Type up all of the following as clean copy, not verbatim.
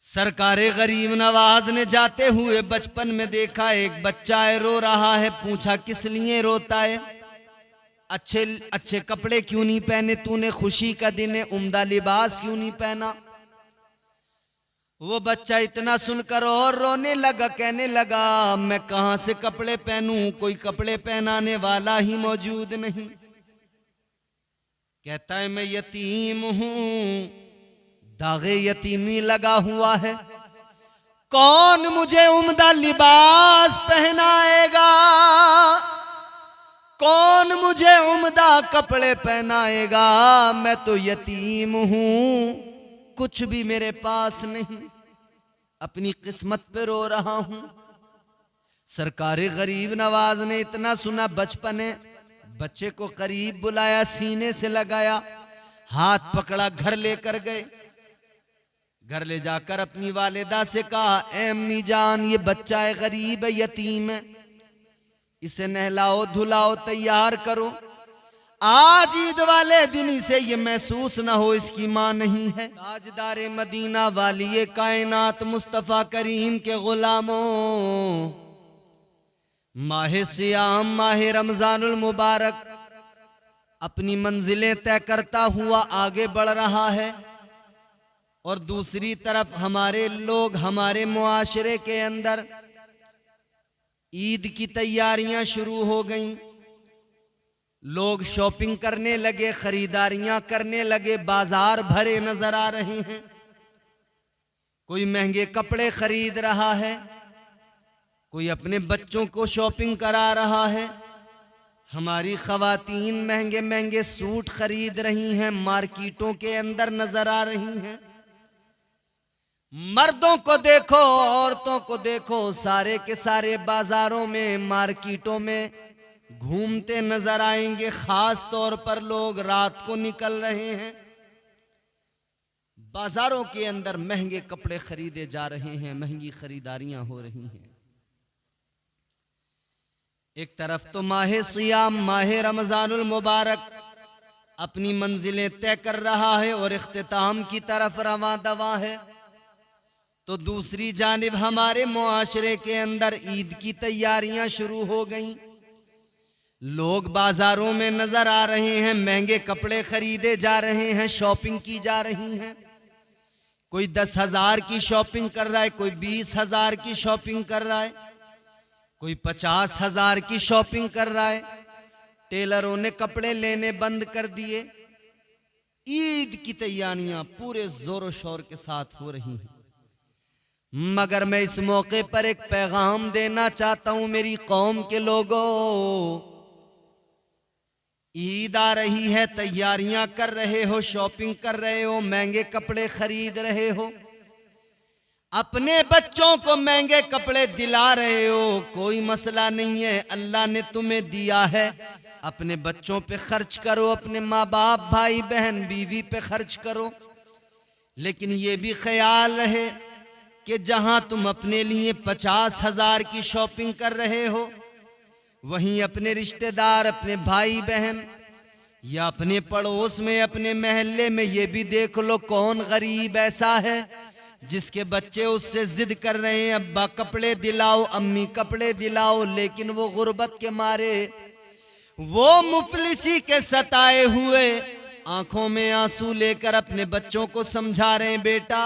सरकारे गरीब नवाज ने जाते हुए बचपन में देखा एक बच्चा है, रो रहा है। पूछा किस लिए रोता है? अच्छे अच्छे कपड़े क्यों नहीं पहने तूने? खुशी का दिन है, उम्दा लिबास क्यों नहीं पहना? वो बच्चा इतना सुनकर और रोने लगा, कहने लगा मैं कहां से कपड़े पहनूं, कोई कपड़े पहनाने वाला ही मौजूद नहीं। कहता है मैं यतीम हूं, दागे यतीमी लगा हुआ है, कौन मुझे उम्दा लिबास पहनाएगा, कौन मुझे उम्दा कपड़े पहनाएगा? मैं तो यतीम हूं, कुछ भी मेरे पास नहीं, अपनी किस्मत पे रो रहा हूं। सरकारे गरीब नवाज ने इतना सुना, बचपन है, बच्चे को करीब बुलाया, सीने से लगाया, हाथ पकड़ा, घर लेकर गए। घर ले जाकर अपनी वालिदा से कहा ए अम्मी जान, ये बच्चा है, गरीब है, यतीम है, इसे नहलाओ धुलाओ तैयार करो, आज ईद वाले दिन इसे ये महसूस ना हो इसकी मां नहीं है। ताजदारे मदीना वाली कायनात मुस्तफा करीम के गुलामों, माहे सियाम माहे रमजानुल मुबारक अपनी मंजिलें तय करता हुआ आगे बढ़ रहा है, और दूसरी तरफ हमारे लोग, हमारे मुआशरे के अंदर ईद की तैयारियां शुरू हो गईं। लोग शॉपिंग करने लगे, खरीदारियां करने लगे, बाजार भरे नजर आ रहे हैं। कोई महंगे कपड़े खरीद रहा है, कोई अपने बच्चों को शॉपिंग करा रहा है। हमारी खवातीन महंगे महंगे सूट खरीद रही हैं, मार्केटों के अंदर नजर आ रही हैं। मर्दों को देखो, औरतों को देखो, सारे के सारे बाजारों में, मार्केटों में घूमते नजर आएंगे। खास तौर पर लोग रात को निकल रहे हैं, बाजारों के अंदर महंगे कपड़े खरीदे जा रहे हैं, महंगी खरीदारियां हो रही हैं। एक तरफ तो माहे सियाम माहे रमजानुल मुबारक अपनी मंजिलें तय कर रहा है और इख्तिताम की तरफ रवां दवा है, तो दूसरी जानिब हमारे मुआशरे के अंदर ईद की तैयारियां शुरू हो गईं। लोग बाजारों में नजर आ रहे हैं, महंगे कपड़े खरीदे जा रहे हैं, शॉपिंग की जा रही है। कोई 10,000 की शॉपिंग कर रहा है, कोई 20,000 की शॉपिंग कर रहा है, कोई 50,000 की शॉपिंग कर रहा है। टेलरों ने कपड़े लेने बंद कर दिए। ईद की तैयारियां पूरे जोरों शोर के साथ हो रही हैं। मगर मैं इस मौके पर एक पैगाम देना चाहता हूं मेरी कौम के लोगों, ईद आ रही है, तैयारियां कर रहे हो, शॉपिंग कर रहे हो, महंगे कपड़े खरीद रहे हो, अपने बच्चों को महंगे कपड़े दिला रहे हो, कोई मसला नहीं है, अल्लाह ने तुम्हें दिया है, अपने बच्चों पे खर्च करो, अपने माँ बाप भाई बहन बीवी पे खर्च करो। लेकिन ये भी ख्याल रहे कि जहां तुम अपने लिए 50,000 की शॉपिंग कर रहे हो, वहीं अपने रिश्तेदार, अपने भाई बहन या अपने पड़ोस में, अपने मोहल्ले में ये भी देख लो कौन गरीब ऐसा है जिसके बच्चे उससे जिद कर रहे हैं अब्बा कपड़े दिलाओ, अम्मी कपड़े दिलाओ, लेकिन वो गुर्बत के मारे, वो मुफलिसी के सताए हुए आंखों में आंसू लेकर अपने बच्चों को समझा रहे हैं बेटा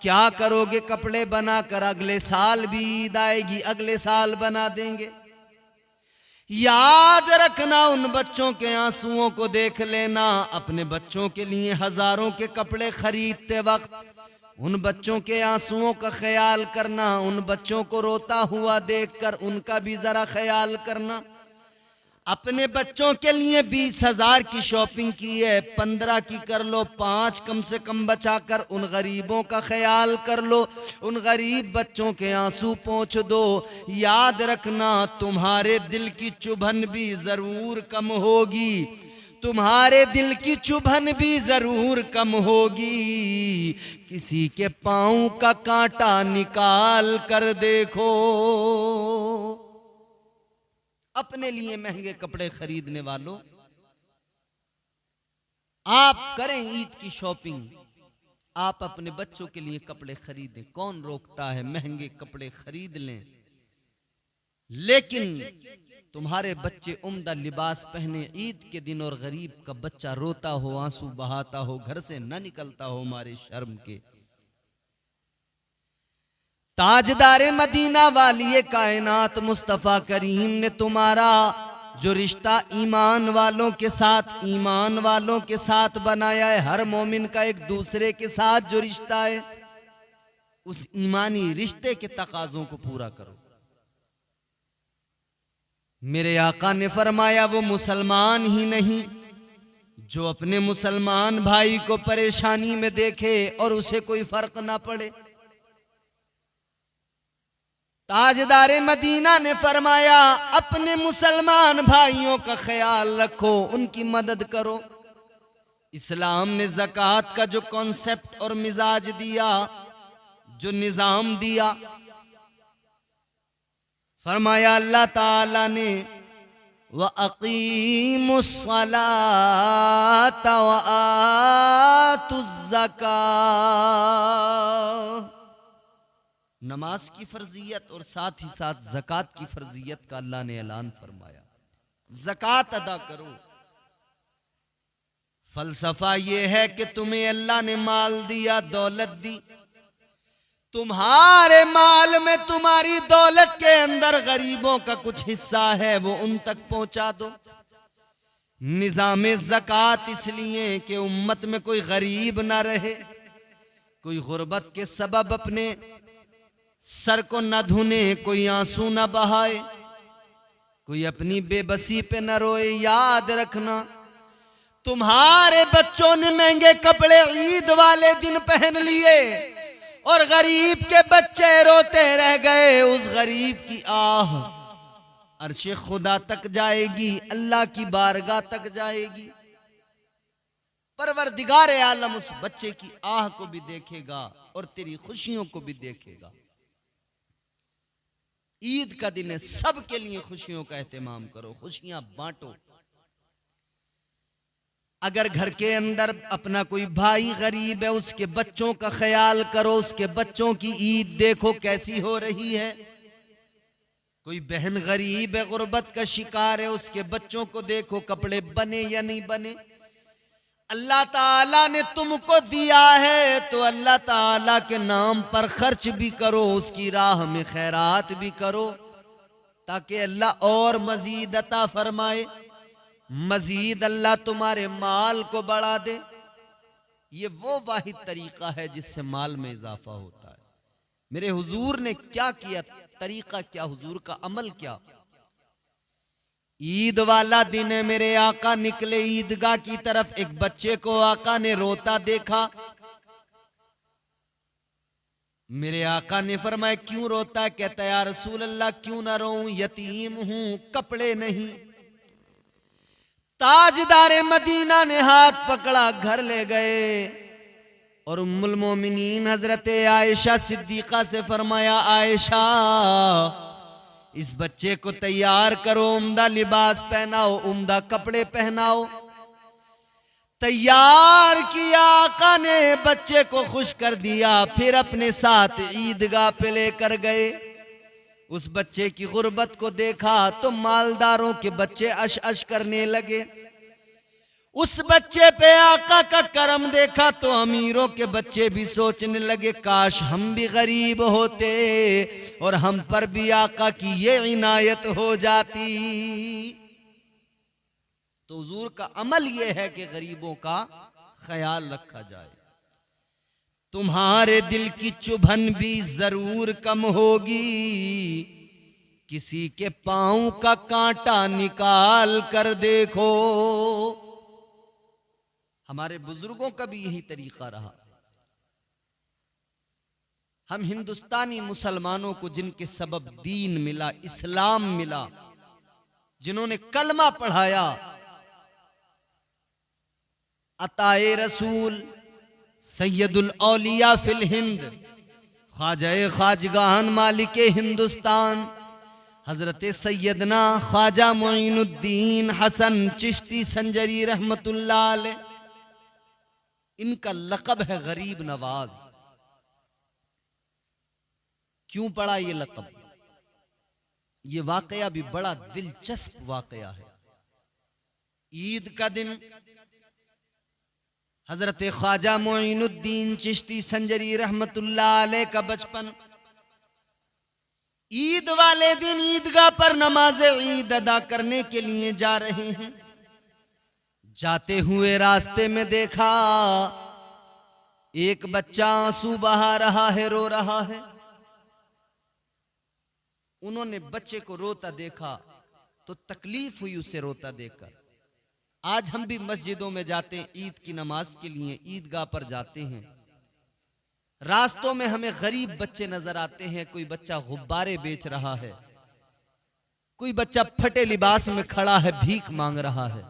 क्या करोगे कपड़े बनाकर, अगले साल भी ईद आएगी, अगले साल बना देंगे। याद रखना, उन बच्चों के आंसुओं को देख लेना। अपने बच्चों के लिए हजारों के कपड़े खरीदते वक्त उन बच्चों के आंसुओं का ख्याल करना, उन बच्चों को रोता हुआ देखकर उनका भी जरा ख्याल करना। अपने बच्चों के लिए 20,000 की शॉपिंग की है, 15 की कर लो, 5 कम से कम बचाकर उन गरीबों का ख्याल कर लो, उन गरीब बच्चों के आंसू पोंछ दो। याद रखना तुम्हारे दिल की चुभन भी जरूर कम होगी, तुम्हारे दिल की चुभन भी जरूर कम होगी। किसी के पांव का कांटा निकाल कर देखो। अपने लिए महंगे कपड़े खरीदने वालों, आप करें ईद की शॉपिंग, आप अपने बच्चों के लिए कपड़े खरीदें, कौन रोकता है, महंगे कपड़े खरीद लें, लेकिन तुम्हारे बच्चे उम्दा लिबास पहने ईद के दिन और गरीब का बच्चा रोता हो, आंसू बहाता हो, घर से न निकलता हो मारे शर्म के। ताजदारे मदीना वाली कायनात मुस्तफा करीम ने तुम्हारा जो रिश्ता ईमान वालों के साथ बनाया है, हर मोमिन का एक दूसरे के साथ जो रिश्ता है, उस ईमानी रिश्ते के तकाजों को पूरा करो। मेरे आका ने फरमाया वो मुसलमान ही नहीं जो अपने मुसलमान भाई को परेशानी में देखे और उसे कोई फर्क ना पड़े। ताजदारे मदीना ने फरमाया अपने मुसलमान भाइयों का ख्याल रखो, उनकी मदद करो। इस्लाम ने ज़कात का जो कॉन्सेप्ट और मिजाज दिया, जो निज़ाम दिया, फरमाया अल्लाह ताला ने व अक़ीमुस्सलात व आतुज़्ज़कात, नमाज की फर्जियत और साथ ही साथ ज़कात की फर्जियत का अल्लाह ने ऐलान फरमाया। ज़कात अदा करो। फलसफा यह है कि तुम्हें अल्लाह ने माल दिया, दौलत दी, तुम्हारे माल में, तुम्हारी दौलत के अंदर गरीबों का कुछ हिस्सा है, वो उन तक पहुंचा दो। निज़ामे ज़कात इसलिए कि उम्मत में कोई गरीब ना रहे, कोई गुर्बत के सबब अपने सर को न धुने, कोई आंसू न बहाए, कोई अपनी बेबसी पे न रोए। याद रखना तुम्हारे बच्चों ने महंगे कपड़े ईद वाले दिन पहन लिए और गरीब के बच्चे रोते रह गए, उस गरीब की आह अर्शे खुदा तक जाएगी, अल्लाह की बारगाह तक जाएगी। परवरदिगार आलम उस बच्चे की आह को भी देखेगा और तेरी खुशियों को भी देखेगा। ईद का दिन है, सबके लिए खुशियों का एहतमाम करो, खुशियां बांटो। अगर घर के अंदर अपना कोई भाई गरीब है, उसके बच्चों का ख्याल करो, उसके बच्चों की ईद देखो कैसी हो रही है। कोई बहन गरीब है, गुर्बत का शिकार है, उसके बच्चों को देखो कपड़े बने या नहीं बने। अल्लाह ताला ने तुमको दिया है तो अल्लाह ताला के नाम पर खर्च भी करो, उसकी राह में खैरात भी करो, ताकि अल्लाह और मजीद अता फरमाए, मजीद अल्लाह तुम्हारे माल को बढ़ा दे। ये वो वाहिद तरीका है जिससे माल में इजाफा होता है। मेरे हुजूर ने क्या किया, तरीका क्या, हुजूर का अमल क्या। ईद वाला दिन है, मेरे आका निकले ईदगाह की तरफ, एक बच्चे को आका ने रोता देखा। मेरे आका ने फरमाया क्यों रोता है? कहता है या रसूल अल्लाह क्यों ना रोऊं, यतीम हूं, कपड़े नहीं। ताजदारे मदीना ने हाथ पकड़ा, घर ले गए और उम्मुल मोमिनीन हजरत आयशा सिद्दीका से फरमाया आयशा इस बच्चे को तैयार करो, उम्दा लिबास पहनाओ, उम्दा कपड़े पहनाओ। तैयार किया, आका ने बच्चे को खुश कर दिया, फिर अपने साथ ईदगाह पे लेकर गए। उस बच्चे की गुर्बत को देखा तो मालदारों के बच्चे अश अश करने लगे। उस बच्चे पे आका का करम देखा तो अमीरों के बच्चे भी सोचने लगे काश हम भी गरीब होते और हम पर भी आका की ये इनायत हो जाती। तो हुजूर का अमल ये है कि गरीबों का ख्याल रखा जाए। तुम्हारे दिल की चुभन भी जरूर कम होगी, किसी के पांव का कांटा निकाल कर देखो। हमारे बुजुर्गों का भी यही तरीका रहा। हम हिंदुस्तानी मुसलमानों को जिनके सबब दीन मिला, इस्लाम मिला, जिन्होंने कलमा पढ़ाया, अताए रसूल सैयदुल औलिया फिल हिंद, ख्वाजा ख्वाजगान मालिक हिंदुस्तान हजरत सैयदना ख्वाजा मुईनुद्दीन हसन चिश्ती संजरी रहमतुल्लाह अलैह, इनका लक़ब है गरीब नवाज। क्यों पड़ा ये लक़ब? ये वाकया भी बड़ा दिलचस्प वाकया है। ईद का दिन हजरत ख्वाजा मोइनुद्दीन चिश्ती संजरी रहमतुल्लाह अलैह का बचपन। ईद वाले दिन ईदगाह पर नमाज ईद अदा करने के लिए जा रहे हैं। जाते हुए रास्ते में देखा एक बच्चा आंसू बहा रहा है, रो रहा है। उन्होंने बच्चे को रोता देखा तो तकलीफ हुई उसे रोता देखकर। आज हम भी मस्जिदों में जाते हैं, ईद की नमाज के लिए ईदगाह पर जाते हैं। रास्तों में हमें गरीब बच्चे नजर आते हैं। कोई बच्चा गुब्बारे बेच रहा है, कोई बच्चा फटे लिबास में खड़ा है, भीख मांग रहा है।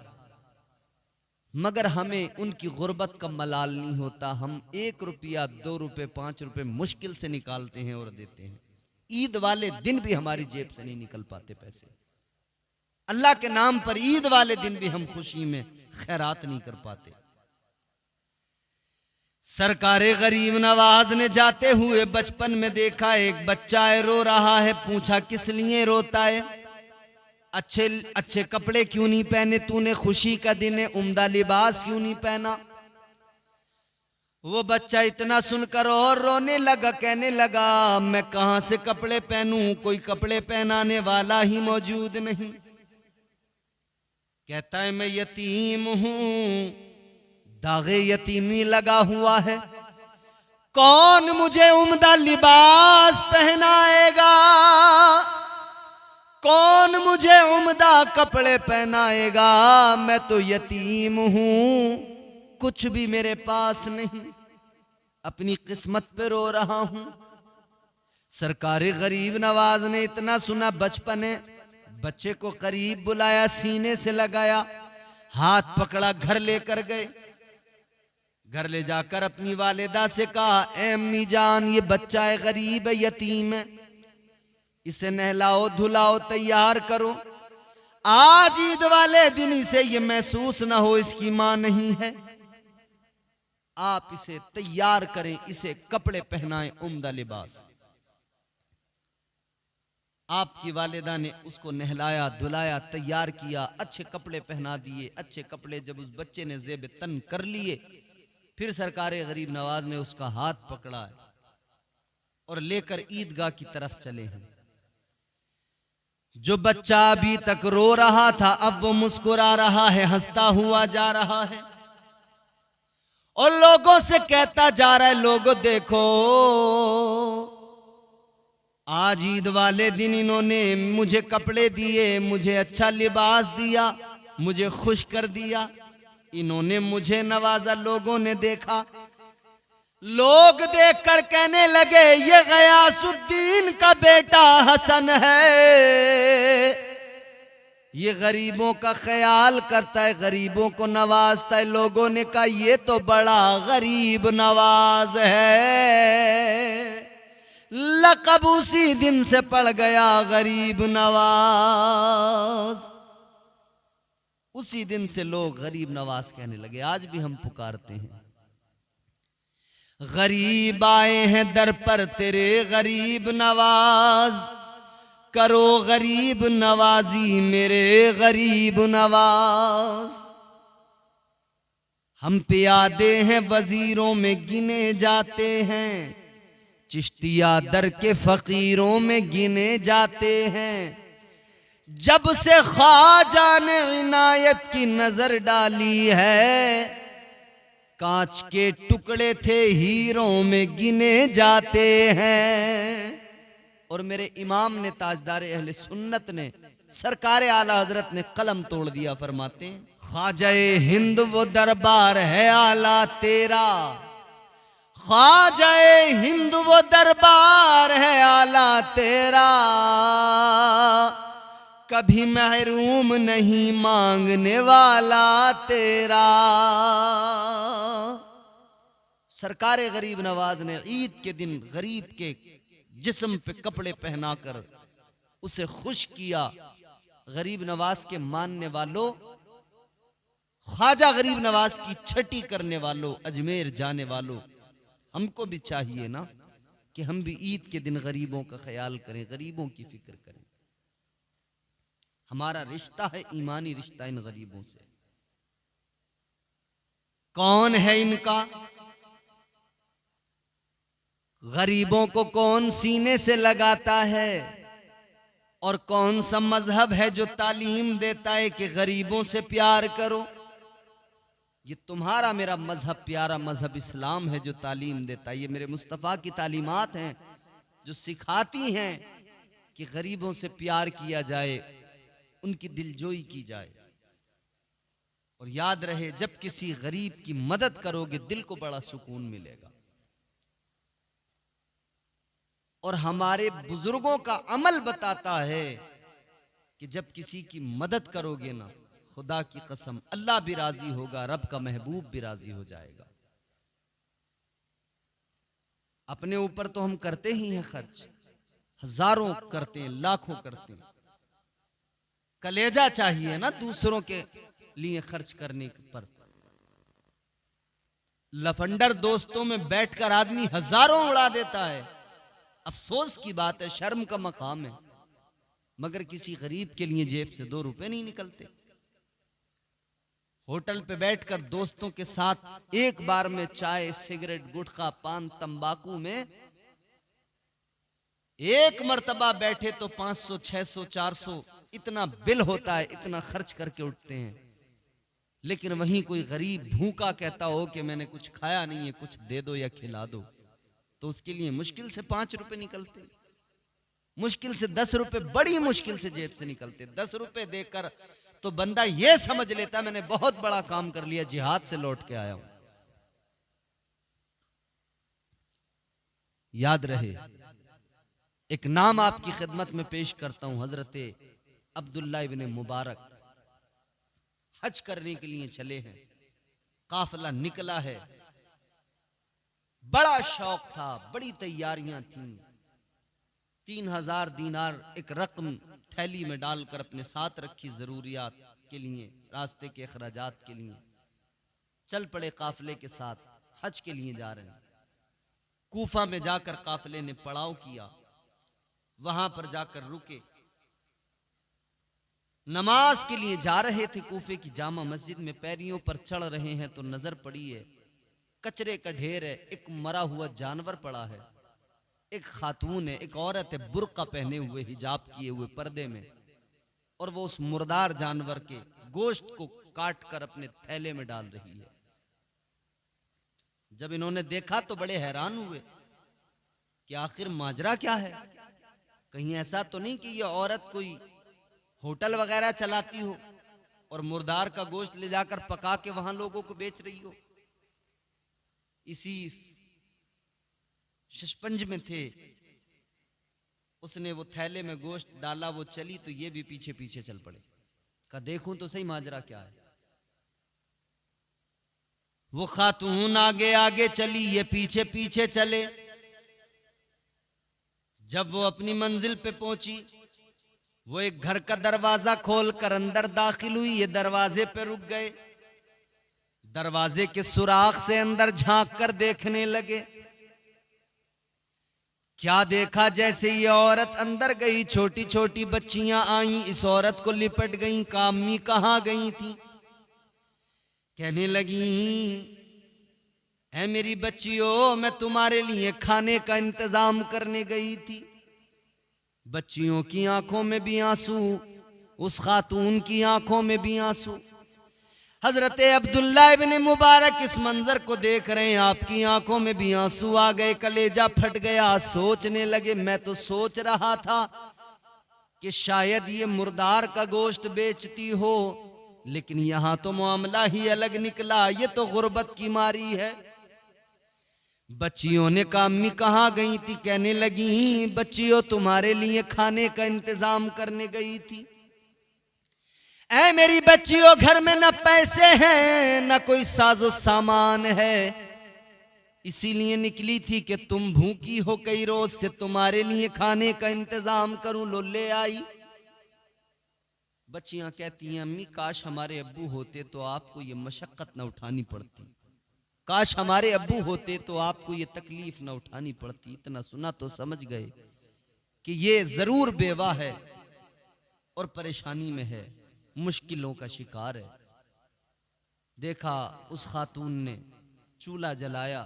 मगर हमें उनकी गुर्बत का मलाल नहीं होता। हम 1 रुपया 2 रुपए 5 रुपए मुश्किल से निकालते हैं और देते हैं। ईद वाले दिन भी हमारी जेब से नहीं निकल पाते पैसे। अल्लाह के नाम पर ईद वाले दिन भी हम खुशी में खैरात नहीं कर पाते। सरकारे गरीब नवाज ने जाते हुए बचपन में देखा एक बच्चा है, रो रहा है। पूछा किस लिए रोता है? अच्छे अच्छे कपड़े क्यों नहीं पहने तूने? खुशी का दिन है, उम्दा लिबास क्यों नहीं पहना? वो बच्चा इतना सुनकर और रोने लगा, कहने लगा मैं कहां से कपड़े पहनूं, कोई कपड़े पहनाने वाला ही मौजूद नहीं। कहता है मैं यतीम हूं, दागे यतीमी लगा हुआ है, कौन मुझे उम्दा लिबास पहनाएगा, कौन मुझे उम्दा कपड़े पहनाएगा? मैं तो यतीम हूं, कुछ भी मेरे पास नहीं, अपनी किस्मत पे रो रहा हूं। सरकारे गरीब नवाज ने इतना सुना, बचपन है, बच्चे को करीब बुलाया, सीने से लगाया, हाथ पकड़ा, घर लेकर गए। घर ले जाकर अपनी वालिदा से कहा ए अम्मी जान, ये बच्चा है, गरीब है, यतीम है, इसे नहलाओ धुलाओ तैयार करो। आज ईद वाले दिन इसे ये महसूस ना हो इसकी मां नहीं है। आप इसे तैयार करें, इसे कपड़े पहनाएं, उम्दा लिबास। आपकी वालिदा ने उसको नहलाया धुलाया तैयार किया, अच्छे कपड़े पहना दिए। अच्छे कपड़े जब उस बच्चे ने जेब तन कर लिए, फिर सरकारे गरीब नवाज ने उसका हाथ पकड़ा और लेकर ईदगाह की तरफ चले हैं। जो बच्चा अभी तक रो रहा था अब वो मुस्कुरा रहा है, हंसता हुआ जा रहा है और लोगों से कहता जा रहा है लोगों देखो, आज ईद वाले दिन इन्होंने मुझे कपड़े दिए, मुझे अच्छा लिबास दिया, मुझे खुश कर दिया, इन्होंने मुझे नवाजा। लोगों ने देखा, लोग देखकर कहने लगे ये गयासुद्दीन का बेटा हसन है, ये गरीबों का ख्याल करता है, गरीबों को नवाजता है। लोगों ने कहा ये तो बड़ा गरीब नवाज है। लक़ब उसी दिन से पड़ गया गरीब नवाज। उसी दिन से लोग गरीब नवाज कहने लगे। आज भी हम पुकारते हैं, गरीब आए हैं दर पर तेरे गरीब नवाज, करो गरीब नवाजी मेरे गरीब नवाज। हम प्यादे हैं वजीरों में गिने जाते हैं, चिश्तिया दर के फकीरों में गिने जाते हैं। जब से ख्वाजा ने इनायत की नजर डाली है, कांच के टुकड़े थे हीरों में गिने जाते हैं। और मेरे इमाम ने ताजदार अहले सुन्नत ने सरकारे आला हजरत ने कलम तोड़ दिया, फरमाते हैं ख्वाजाए हिंद वो दरबार है आला तेरा, ख्वाजाए हिंद वो दरबार है आला तेरा, कभी महरूम नहीं मांगने वाला तेरा। सरकारे गरीब नवाज ने ईद के दिन गरीब के जिस्म पे कपड़े पहनाकर उसे खुश किया। गरीब नवाज के मानने वालों, ख्वाजा गरीब नवाज की छठी करने वालों, अजमेर जाने वालों, हमको भी चाहिए ना कि हम भी ईद के दिन गरीबों का ख्याल करें, गरीबों की फिक्र करें। हमारा रिश्ता है ईमानी रिश्ता इन गरीबों से। कौन है इनका? गरीबों को कौन सीने से लगाता है? और कौन सा मजहब है जो तालीम देता है कि गरीबों से प्यार करो? ये तुम्हारा मेरा मजहब, प्यारा मजहब इस्लाम है जो तालीम देता है। ये मेरे मुस्तफ़ा की तालीमात हैं जो सिखाती हैं कि गरीबों से प्यार किया जाए, उनकी दिलजोई की जाए। और याद रहे, जब किसी गरीब की मदद करोगे दिल को बड़ा सुकून मिलेगा। और हमारे बुजुर्गों का अमल बताता है कि जब किसी की मदद करोगे ना, खुदा की कसम अल्लाह भी राजी होगा, रब का महबूब भी राजी हो जाएगा। अपने ऊपर तो हम करते ही हैं खर्च, हजारों करते हैं, लाखों करते हैं। कलेजा चाहिए ना दूसरों के लिए खर्च करने पर। लफंडर दोस्तों में बैठकर आदमी हजारों उड़ा देता है, अफसोस की बात है, शर्म का मकाम है। मगर किसी गरीब के लिए जेब से 2 रुपए नहीं निकलते। होटल पे बैठकर दोस्तों के साथ एक बार में चाय, सिगरेट, गुटखा, पान, तंबाकू में एक मर्तबा बैठे तो 500, 600, 400 इतना बिल होता है, इतना खर्च करके उठते हैं। लेकिन वहीं कोई गरीब भूखा कहता हो कि मैंने कुछ खाया नहीं है, कुछ दे दो या खिला दो, तो उसके लिए मुश्किल से 5 रुपए निकलते, मुश्किल से 10 रुपए, बड़ी मुश्किल से जेब से निकलते। 10 रुपए देकर तो बंदा यह समझ लेता मैंने बहुत बड़ा काम कर लिया, जिहाद से लौट के आया हूं। याद रहे, एक नाम आपकी खिदमत में पेश करता हूं। हजरत अब्दुल्ला इब्ने मुबारक हज करने के लिए चले हैं, काफिला निकला है, बड़ा शौक था, बड़ी तैयारियां थीं। 3000 दीनार एक रकम थैली में डालकर अपने साथ रखी, जरूरियात के लिए, रास्ते के अखराजात के लिए। चल पड़े काफिले के साथ, हज के लिए जा रहे हैं। कूफा में जाकर काफिले ने पड़ाव किया, वहां पर जाकर रुके, नमाज के लिए जा रहे थे। कूफे की जामा मस्जिद में पैरियों पर चढ़ रहे हैं तो नजर पड़ी है, कचरे का ढेर है, एक मरा हुआ जानवर पड़ा है, एक खातून है, एक औरत है, बुर्का पहने हुए, हिजाब किए हुए, पर्दे में, और वो उस मुर्दार जानवर के गोश्त को काट कर अपने थैले में डाल रही है। जब इन्होंने देखा तो बड़े हैरान हुए कि आखिर माजरा क्या है। कहीं ऐसा तो नहीं कि ये औरत कोई होटल वगैरह चलाती हो और मुर्दार का गोश्त ले जाकर पका के वहां लोगों को बेच रही हो। इसी शशपंज में थे, उसने वो थैले में गोश्त डाला, वो चली तो ये भी पीछे पीछे चल पड़े। का देखूं तो सही माजरा क्या है। वो खातून आगे आगे चली, ये पीछे पीछे चले। जब वो अपनी मंजिल पे पहुंची, वो एक घर का दरवाजा खोलकर अंदर दाखिल हुई। ये दरवाजे पे रुक गए, दरवाजे के सुराख से अंदर झांक कर देखने लगे। क्या देखा, जैसे ये औरत अंदर गई, छोटी छोटी बच्चियां आईं, इस औरत को लिपट गईं। कामी कहां गई थी, कहने लगी, ऐ मेरी बच्चियों, मैं तुम्हारे लिए खाने का इंतजाम करने गई थी। बच्चियों की आंखों में भी आंसू, उस खातून की आंखों में भी आंसू। हजरत अब्दुल्ला इब्ने मुबारक इस मंजर को देख रहे हैं, आपकी आंखों में भी आंसू आ गए, कलेजा फट गया। सोचने लगे, मैं तो सोच रहा था कि शायद ये मुर्दार का गोश्त बेचती हो, लेकिन यहां तो मामला ही अलग निकला, ये तो गुर्बत की मारी है। बच्चियों ने कहा, अम्मी कहाँ गई थी? कहने लगी, बच्चियों तुम्हारे लिए खाने का इंतजाम करने गई थी। ऐ मेरी बच्चियों, घर में न पैसे हैं न कोई साजो सामान है, इसीलिए निकली थी कि तुम भूखी हो कई रोज से, तुम्हारे लिए खाने का इंतजाम करूं। लो ले आई। बच्चियां कहती हैं अम्मी काश हमारे अब्बू होते तो आपको ये मशक्कत न उठानी पड़ती, काश हमारे अब्बू होते तो आपको ये तकलीफ न उठानी पड़ती। इतना सुना तो समझ गए कि ये जरूर बेवा है और परेशानी में है, मुश्किलों का शिकार है। देखा उस खातून ने चूल्हा जलाया,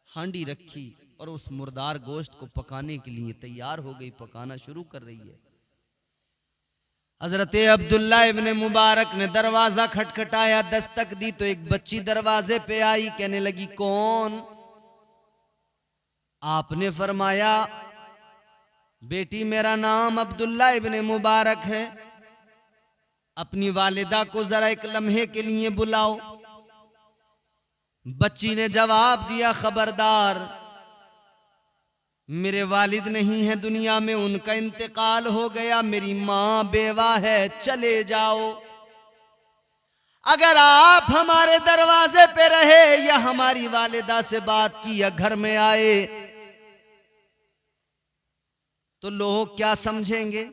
हांडी रखी और उस मुर्दार गोश्त को पकाने के लिए तैयार हो गई, पकाना शुरू कर रही है। हजरत अब्दुल्ला इब्ने मुबारक ने दरवाजा खटखटाया, दस्तक दी तो एक बच्ची दरवाजे पे आई, कहने लगी कौन? आपने फरमाया बेटी मेरा नाम अब्दुल्ला इब्ने मुबारक है, अपनी वालिदा को जरा एक लम्हे के लिए बुलाओ। बच्ची ने जवाब दिया खबरदार, मेरे वालिद नहीं है दुनिया में, उनका इंतकाल हो गया, मेरी मां बेवा है, चले जाओ। अगर आप हमारे दरवाजे पे रहे या हमारी वालिदा से बात की या घर में आए तो लोग क्या समझेंगे,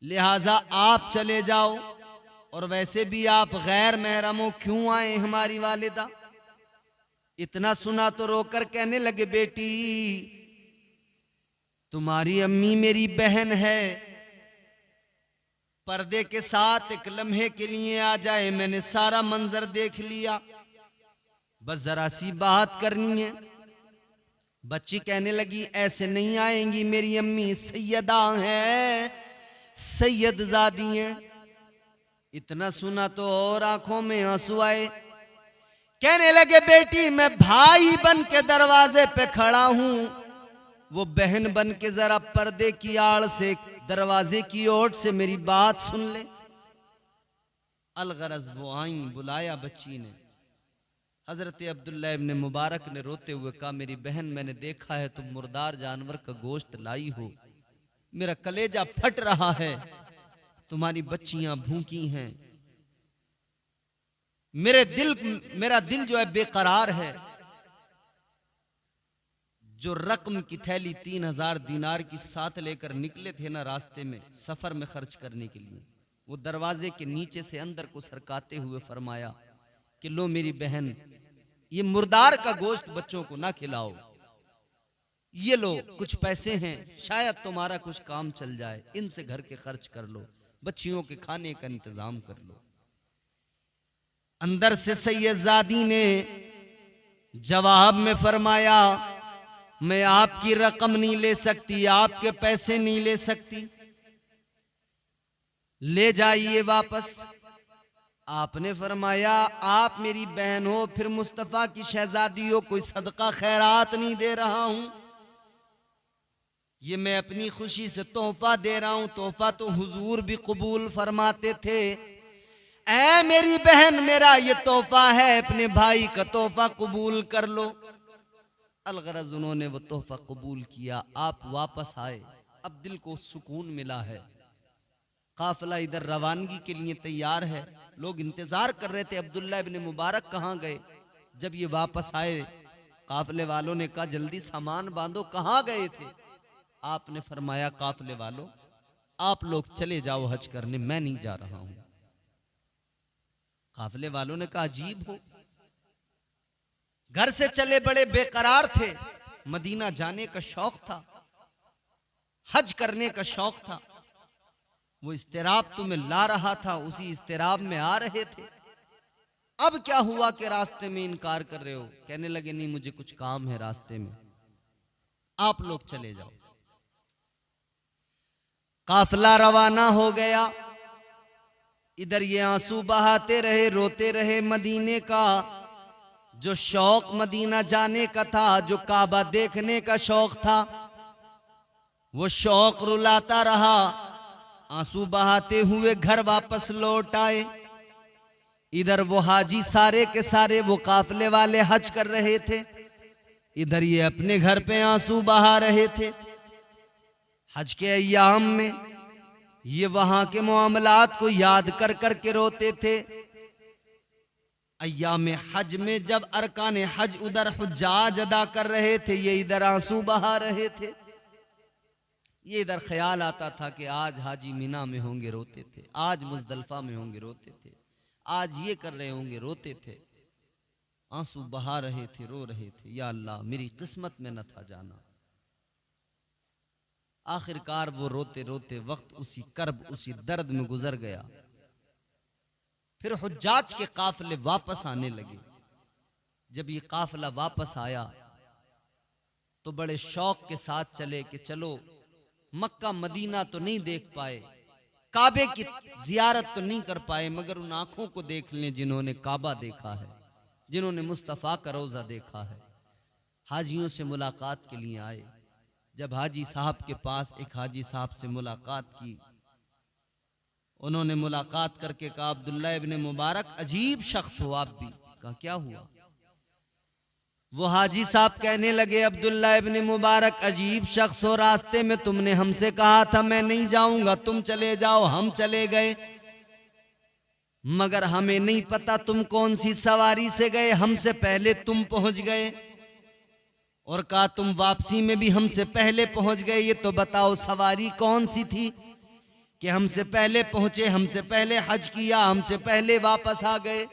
लिहाजा आप चले जाओ। और वैसे भी आप गैर महरम हो, क्यों आए हमारी वालिदा? इतना सुना तो रोकर कहने लगे बेटी तुम्हारी अम्मी मेरी बहन है, पर्दे के साथ एक लम्हे के लिए आ जाए, मैंने सारा मंजर देख लिया, बस जरा सी बात करनी है। बच्ची कहने लगी ऐसे नहीं आएंगी, मेरी अम्मी सैयदा हैं, सैयदजादी हैं। इतना सुना तो और आंखों में आंसू आए, कहने लगे बेटी मैं भाई बन के दरवाजे पे खड़ा हूं, वो बहन बन के जरा पर्दे की आड़ से दरवाजे की ओर से मेरी बात सुन ले। अलगरज वो आई, बुलाया बच्ची ने। हजरत अब्दुल्ला इब्ने मुबारक ने रोते हुए कहा मेरी बहन मैंने देखा है तुम मुर्दार जानवर का गोश्त लाई हो, मेरा कलेजा फट रहा है, तुम्हारी बच्चियां भूखी हैं, मेरा दिल जो है बेकरार है। जो रकम की थैली 3000 दीनार की साथ लेकर निकले थे ना रास्ते में सफर में खर्च करने के लिए, वो दरवाजे के नीचे से अंदर को सरकाते हुए फरमाया कि लो मेरी बहन ये मुर्दार का गोश्त बच्चों को ना खिलाओ, ये लो कुछ पैसे हैं, शायद तुम्हारा कुछ काम चल जाए, इनसे घर के खर्च कर लो, बच्चियों के खाने का इंतजाम कर लो। अंदर से सैयदजादी ने जवाब में फरमाया मैं आपकी रकम नहीं ले सकती, आपके पैसे नहीं ले सकती, ले जाइए वापस। आपने फरमाया आप मेरी बहन हो, फिर मुस्तफा की शहजादी हो, कोई सदका खैरात नहीं दे रहा हूं, ये मैं अपनी खुशी से तोहफा दे रहा हूं, तोहफा तो हुजूर भी कबूल फरमाते थे। ऐ मेरी बहन मेरा ये तोहफा है, अपने भाई का तोहफा कबूल कर लो। अलगरज उन्होंने वो तोहफा कबूल किया, आप वापस आए, अब दिल को सुकून मिला है। काफिला इधर रवानगी के लिए तैयार है, लोग इंतजार कर रहे थे अब्दुल्ला इब्ने मुबारक कहाँ गए। जब ये वापस आए काफिले वालों ने कहा जल्दी सामान बांधो, कहाँ गए थे? आपने फरमाया काफिले वालों आप लोग चले जाओ हज करने, मैं नहीं जा रहा हूं। काफिले वालों ने कहा अजीब हो, घर से चले बड़े बेकरार थे, मदीना जाने का शौक था, हज करने का शौक था, वो इस्तिराब तुम्हें ला रहा था, उसी इस्तिराब में आ रहे थे, अब क्या हुआ कि रास्ते में इनकार कर रहे हो? कहने लगे नहीं मुझे कुछ काम है रास्ते में, आप लोग चले जाओ। काफिला रवाना हो गया, इधर ये आंसू बहाते रहे, रोते रहे। मदीने का जो शौक मदीना जाने का था, जो काबा देखने का शौक था, वो शौक रुलाता रहा। आंसू बहाते हुए घर वापस लौट आए। इधर वो हाजी सारे के सारे वो काफिले वाले हज कर रहे थे, इधर ये अपने घर पे आंसू बहा रहे थे। हज के अय्याम में ये वहां के मामलात को याद कर कर के रोते थे। अय्याम हज में जब अरकान हज उधर हुज्जाज अदा कर रहे थे, ये इधर आंसू बहा रहे थे। ये इधर ख्याल आता था कि आज हाजी मीना में होंगे, रोते थे, आज मुजदलफा में होंगे, रोते थे, आज ये कर रहे होंगे, रोते थे, आंसू बहा रहे थे, रो रहे थे, या अल्लाह मेरी किस्मत में न था जाना। आखिरकार वो रोते रोते वक्त उसी कर्ब, उसी दर्द में गुजर गया। फिर हुज्जाज के काफिले वापस आने लगे। जब ये काफिला वापस आया तो बड़े शौक के साथ चले कि चलो मक्का मदीना तो नहीं देख पाए, काबे की जियारत तो नहीं कर पाए, मगर उन आंखों को देख लें जिन्होंने काबा देखा है, जिन्होंने मुस्तफ़ा का रोज़ा देखा है। हाजियों से मुलाकात के लिए आए। जब हाजी साहब के पास एक हाजी साहब से मुलाकात की, उन्होंने मुलाकात करके कहा अब्दुल्ला इब्ने मुबारक अजीब शख्स हो आप भी। कहा क्या हुआ? वो हाजी साहब कहने लगे अब्दुल्ला इब्ने मुबारक अजीब शख्स हो, रास्ते में तुमने हमसे कहा था मैं नहीं जाऊंगा, तुम चले जाओ, हम चले गए, मगर हमें नहीं पता तुम कौन सी सवारी से गए, हमसे पहले तुम पहुंच गए, और कहा तुम वापसी में भी हमसे पहले पहुंच गए। ये तो बताओ सवारी कौन सी थी कि हमसे पहले पहुंचे, हमसे पहले हज किया, हमसे पहले वापस आ गए।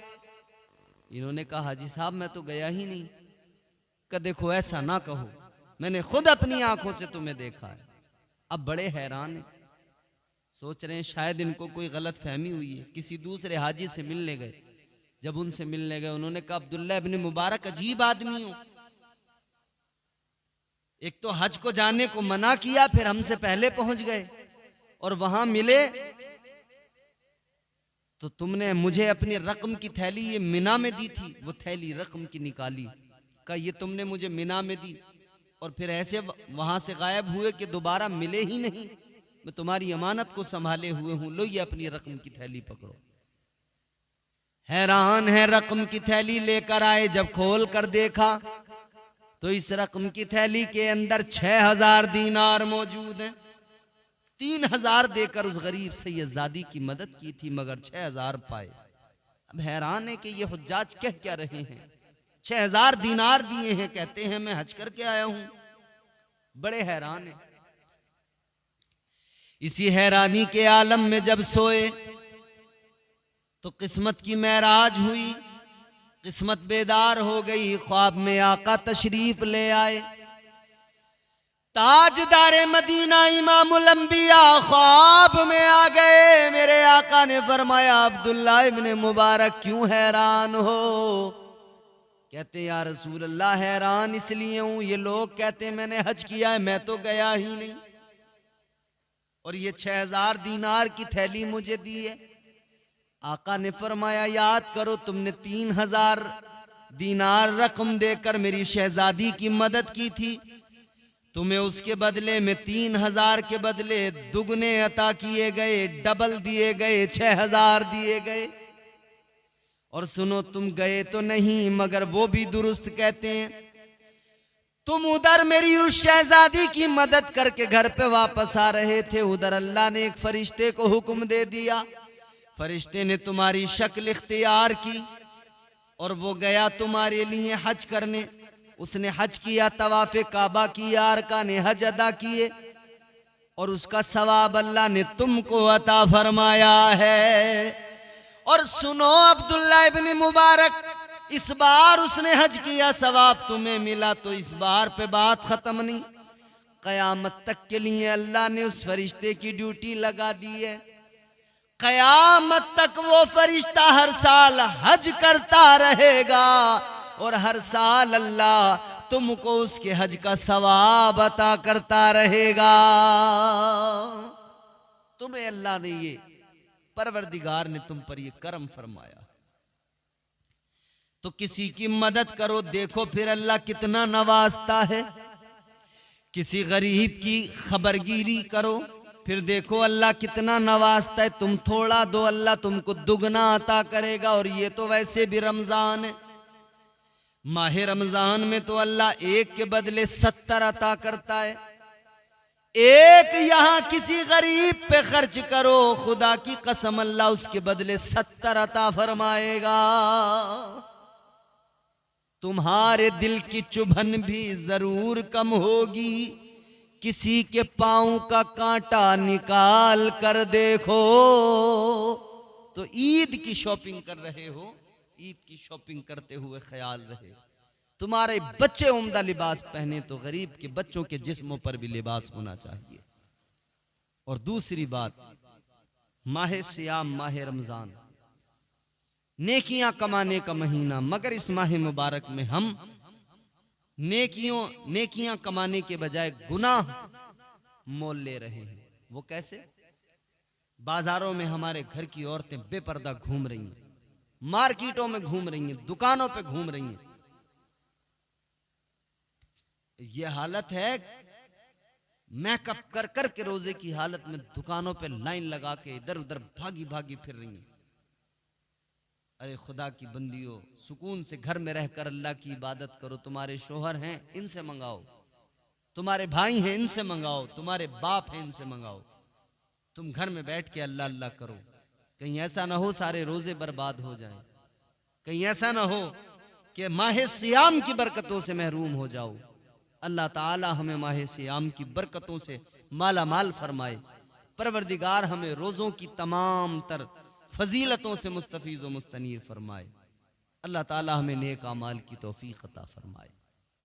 इन्होंने कहा हाजी साहब मैं तो गया ही नहीं। कि देखो ऐसा ना कहो, मैंने खुद अपनी आंखों से तुम्हें देखा है। अब बड़े हैरान हैं, सोच रहे हैं शायद इनको कोई गलत फहमी हुई है। किसी दूसरे हाजी से मिलने गए। जब उनसे मिलने गए उन्होंने कहा अब्दुल्ला इब्ने मुबारक अजीब आदमी हो, एक तो हज को जाने को मना किया, फिर हमसे पहले पहुंच गए, और वहां मिले तो तुमने मुझे अपनी रकम की थैली ये मिना में दी थी, वो थैली रकम की निकाली, का ये तुमने मुझे मिना में दी, और फिर ऐसे वहां से गायब हुए कि दोबारा मिले ही नहीं। मैं तुम्हारी अमानत को संभाले हुए हूं, लो ये अपनी रकम की थैली पकड़ो। हैरान है, रकम की थैली लेकर आए। जब खोल कर देखा तो इस रकम की थैली के अंदर 6000 दीनार मौजूद हैं। 3000 देकर उस गरीब सैयदजादी की मदद की थी, मगर 6000 पाए। अब हैरान है कि ये हुज्जाज कह क्या रहे हैं, 6000 दीनार दिए हैं, कहते हैं मैं हज करके आया हूं। बड़े हैरान है। इसी हैरानी के आलम में जब सोए तो किस्मत की महराज हुई, किस्मत बेदार हो गई। ख्वाब में आका तशरीफ ले आए, ताजदारे मदीना इमामुल अंबिया ख्वाब में आ गए। मेरे आका ने फरमाया अब्दुल्ला इब्ने मुबारक क्यों हैरान हो? कहते या रसूल अल्लाह हैरान इसलिए हूं, ये लोग कहते मैंने हज किया है, मैं तो गया ही नहीं, और ये 6000 दीनार की थैली मुझे दी है। आका ने फरमाया याद करो तुमने 3000 दीनार रकम देकर मेरी शहजादी की मदद की थी, तुम्हें उसके बदले में 3000 के बदले दुगने अता किए गए, डबल दिए गए, 6000 दिए गए। और सुनो तुम गए तो नहीं, मगर वो भी दुरुस्त कहते हैं, तुम उधर मेरी उस शहजादी की मदद करके घर पे वापस आ रहे थे, उधर अल्लाह ने एक फरिश्ते को हुक्म दे दिया, फरिश्ते ने तुम्हारी शक्ल इख्तियार की और वो गया तुम्हारे लिए हज करने। उसने हज किया, तवाफ़े काबा किया, अरकाने हज अदा किए, और उसका सवाब अल्लाह ने तुमको अता फरमाया है। और सुनो अब्दुल्ला इब्ने मुबारक, इस बार उसने हज किया, सवाब तुम्हें मिला, तो इस बार पे बात खत्म नहीं, कयामत तक के लिए अल्लाह ने उस फरिश्ते की ड्यूटी लगा दी है। कयामत तक वो फरिश्ता हर साल हज करता रहेगा, और हर साल अल्लाह तुमको उसके हज का सवाब अता करता रहेगा। तुम्हें अल्लाह ने ये, परवरदिगार ने तुम पर ये करम फरमाया, तो किसी की मदद करो, देखो फिर अल्लाह कितना नवाजता है। किसी गरीब की खबरगिरी करो, फिर देखो अल्लाह कितना नवाजता है। तुम थोड़ा दो, अल्लाह तुमको दुगना अता करेगा। और ये तो वैसे भी रमजान है, माह रमजान में तो अल्लाह एक के बदले 70 अता करता है। एक यहां किसी गरीब पे खर्च करो, खुदा की कसम अल्लाह उसके बदले 70 अता फरमाएगा। तुम्हारे दिल की चुभन भी जरूर कम होगी, किसी के पांव का कांटा निकाल कर देखो। तो ईद की शॉपिंग कर रहे हो, ईद की शॉपिंग करते हुए ख्याल रहे तुम्हारे बच्चे उम्दा लिबास पहने तो गरीब के बच्चों के जिस्मों पर भी लिबास होना चाहिए। और दूसरी बात, माह सियाम, माह रमजान नेकियां कमाने का महीना, मगर इस माह मुबारक में हम नेकियां कमाने के बजाय गुनाह मोल ले रहे हैं। वो कैसे? बाजारों में हमारे घर की औरतें बेपर्दा घूम रही हैं, मार्केटों में घूम रही हैं, दुकानों पे घूम रही हैं। ये हालत है मेकअप कर कर के रोजे की हालत में दुकानों पे लाइन लगा के इधर उधर भागी भागी फिर रही हैं। अरे खुदा की बंदियों, सुकून से घर में रहकर अल्लाह की इबादत करो। तुम्हारे शोहर हैं, इनसे मंगाओ। तुम्हारे भाई हैं, इनसे मंगाओ। तुम्हारे बाप हैं, इनसे मंगाओ। तुम घर में बैठ के अल्लाह अल्लाह करो। कहीं ऐसा ना हो सारे रोजे बर्बाद हो जाएं। कहीं ऐसा ना हो कि माह सियाम की बरकतों से महरूम हो जाओ। अल्लाह ताला हमें माह सियाम की बरकतों से माला माल फरमाए। परवरदिगार हमें रोज़ों की तमाम तर फजीलतों से मुस्तफीज़ व मुस्तनीर फरमाए। अल्लाह ताला हमें नेक अमाल की तौफीक अता फरमाए।